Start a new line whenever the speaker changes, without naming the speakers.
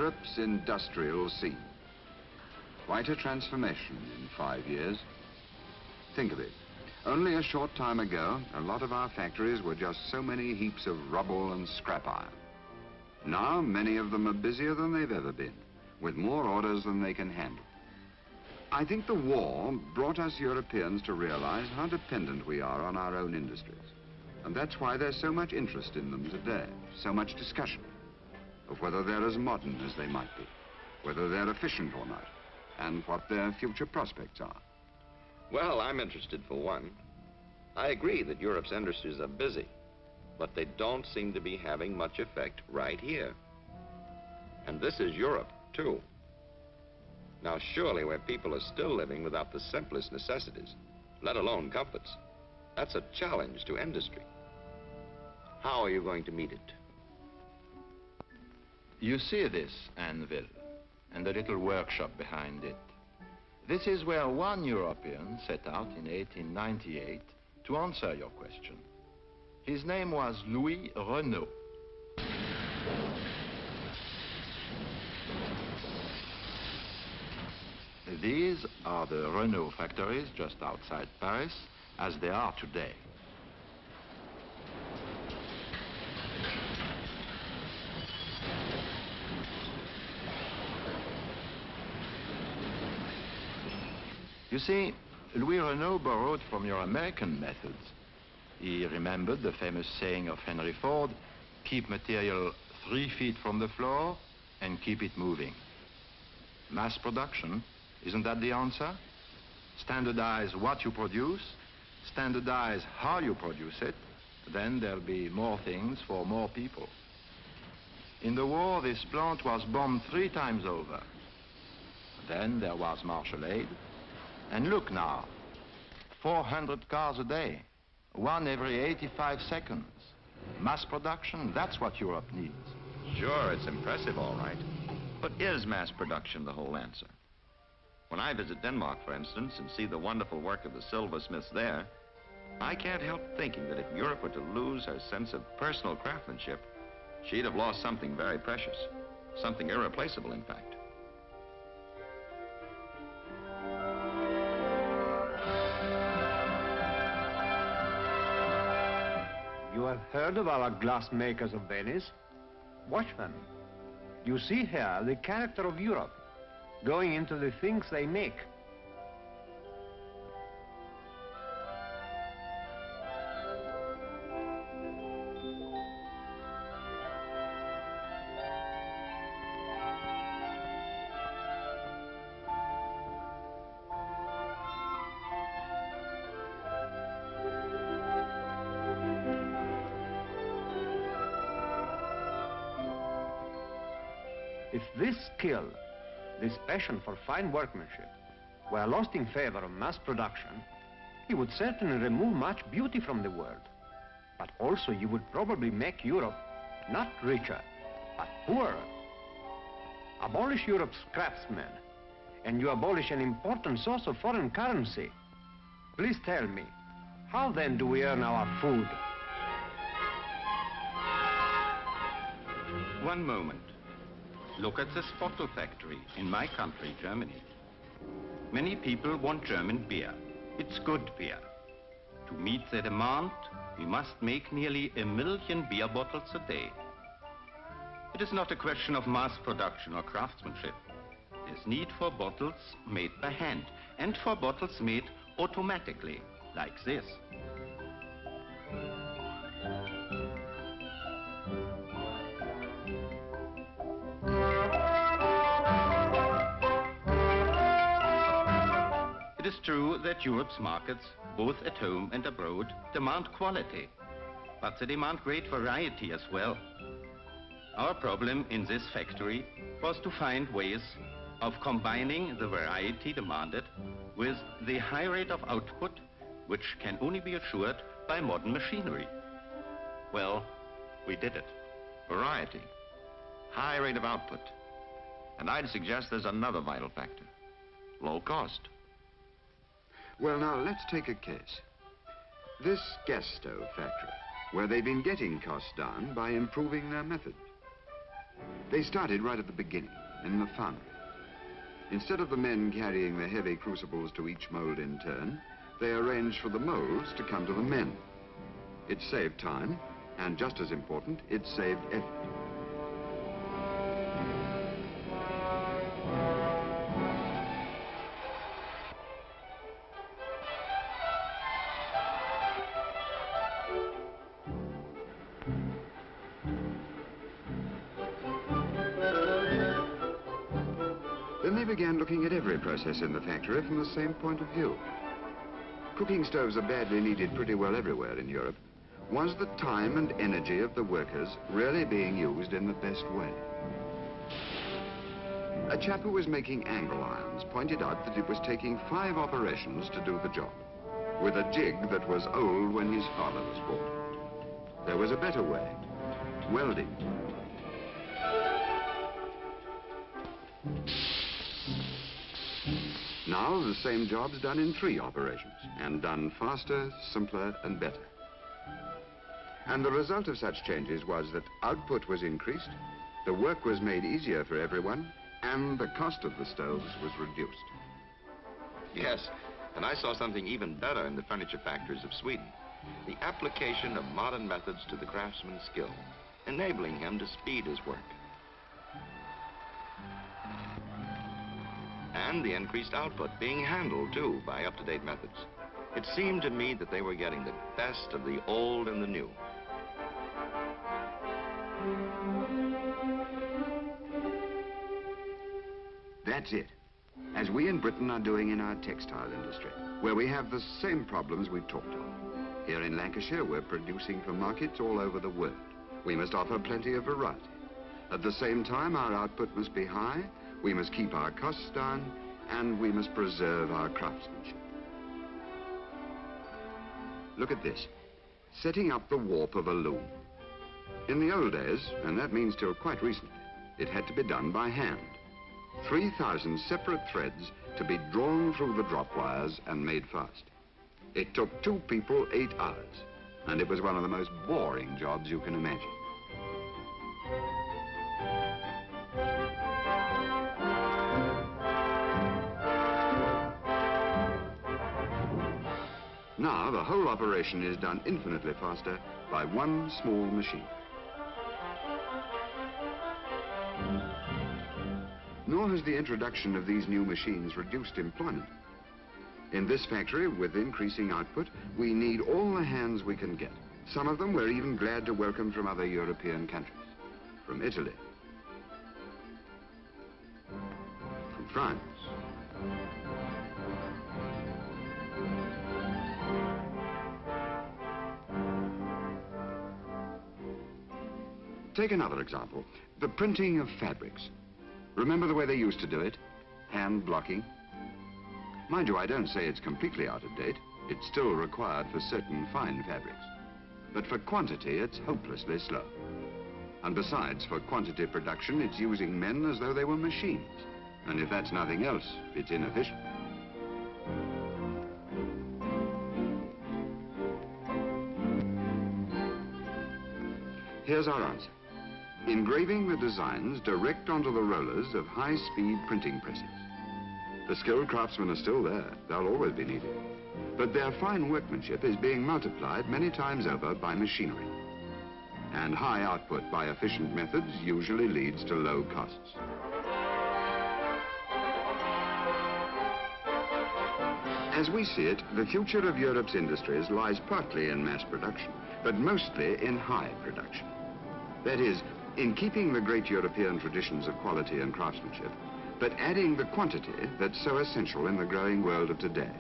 Europe's industrial scene. Quite a transformation in 5 years. Think of it. Only a short time ago, a lot of our factories were just so many heaps of rubble and scrap iron. Now, many of them are busier than they've ever been, with more orders than they can handle. I think the war brought us Europeans to realize how dependent we are on our own industries. And that's why there's so much interest in them today, so much discussion of whether they're as modern as they might be, whether they're efficient or not, and what their future prospects are.
Well, I'm interested for one. I agree that Europe's industries are busy, but they don't seem to be having much effect right here. And this is Europe, too. Now, surely where people are still living without the simplest necessities, let alone comforts, that's a challenge to industry. How are you going to meet it?
You see this anvil and the little workshop behind it. This is where one European set out in 1898 to answer your question. His name was Louis Renault. These are the Renault factories just outside Paris, as they are today. You see, Louis Renault borrowed from your American methods. He remembered the famous saying of Henry Ford, keep material 3 feet from the floor and keep it moving. Mass production, isn't that the answer? Standardize what you produce, standardize how you produce it, then there'll be more things for more people. In the war, this plant was bombed 3 times over. Then there was Marshall Aid. And look now, 400 cars a day, 1 every 85 seconds. Mass production, that's what Europe needs.
Sure, it's impressive, all right. But is mass production the whole answer? When I visit Denmark, for instance, and see the wonderful work of the silversmiths there, I can't help thinking that if Europe were to lose her sense of personal craftsmanship, she'd have lost something very precious, something irreplaceable, in fact.
You have heard of our glassmakers of Venice? Watch them. You see here the character of Europe going into the things they make. If this skill, this passion for fine workmanship, were lost in favor of mass production, you would certainly remove much beauty from the world. But also you would probably make Europe not richer, but poorer. Abolish Europe's craftsmen, and you abolish an important source of foreign currency. Please tell me, how then do we earn our food?
One moment. Look at this bottle factory in my country, Germany. Many people want German beer. It's good beer. To meet the demand, we must make nearly 1 million beer bottles a day. It is not a question of mass production or craftsmanship. There's need for bottles made by hand and for bottles made automatically, like this. It is true that Europe's markets, both at home and abroad, demand quality, but they demand great variety as well. Our problem in this factory was to find ways of combining the variety demanded with the high rate of output, which can only be assured by modern machinery. Well, we did it.
Variety, high rate of output. And I'd suggest there's another vital factor, low cost.
Well, now, let's take a case. This gas stove factory, where they've been getting costs down by improving their methods. They started right at the beginning, in the foundry. Instead of the men carrying the heavy crucibles to each mold in turn, they arranged for the molds to come to the men. It saved time, and just as important, it saved effort. Then they began looking at every process in the factory from the same point of view. Cooking stoves are badly needed pretty well everywhere in Europe. Was the time and energy of the workers really being used in the best way? A chap who was making angle irons pointed out that it was taking 5 operations to do the job, with a jig that was old when his father was born. There was a better way: welding. Now the same job's done in 3 operations, and done faster, simpler, and better. And the result of such changes was that output was increased, the work was made easier for everyone, and the cost of the stoves was reduced.
Yes, and I saw something even better in the furniture factories of Sweden. The application of modern methods to the craftsman's skill, enabling him to speed his work. And the increased output being handled, too, by up-to-date methods. It seemed to me that they were getting the best of the old and the new.
That's it, as we in Britain are doing in our textile industry, where we have the same problems we've talked of. Here in Lancashire, we're producing for markets all over the world. We must offer plenty of variety. At the same time, our output must be high, we must keep our costs down, and we must preserve our craftsmanship. Look at this, setting up the warp of a loom. In the old days, and that means till quite recently, it had to be done by hand. 3,000 separate threads to be drawn through the drop wires and made fast. It took 2 people 8 hours, and it was one of the most boring jobs you can imagine. Now, the whole operation is done infinitely faster by one small machine. Nor has the introduction of these new machines reduced employment. In this factory, with increasing output, we need all the hands we can get. Some of them we're even glad to welcome from other European countries. From Italy. From France. Take another example, the printing of fabrics. Remember the way they used to do it? Hand blocking. Mind you, I don't say it's completely out of date. It's still required for certain fine fabrics. But for quantity, it's hopelessly slow. And besides, for quantity production, it's using men as though they were machines. And if that's nothing else, it's inefficient. Here's our answer. Engraving the designs direct onto the rollers of high-speed printing presses. The skilled craftsmen are still there. They'll always be needed. But their fine workmanship is being multiplied many times over by machinery. And high output by efficient methods usually leads to low costs. As we see it, the future of Europe's industries lies partly in mass production, but mostly in high production. That is, in keeping the great European traditions of quality and craftsmanship, but adding the quantity that's so essential in the growing world of today.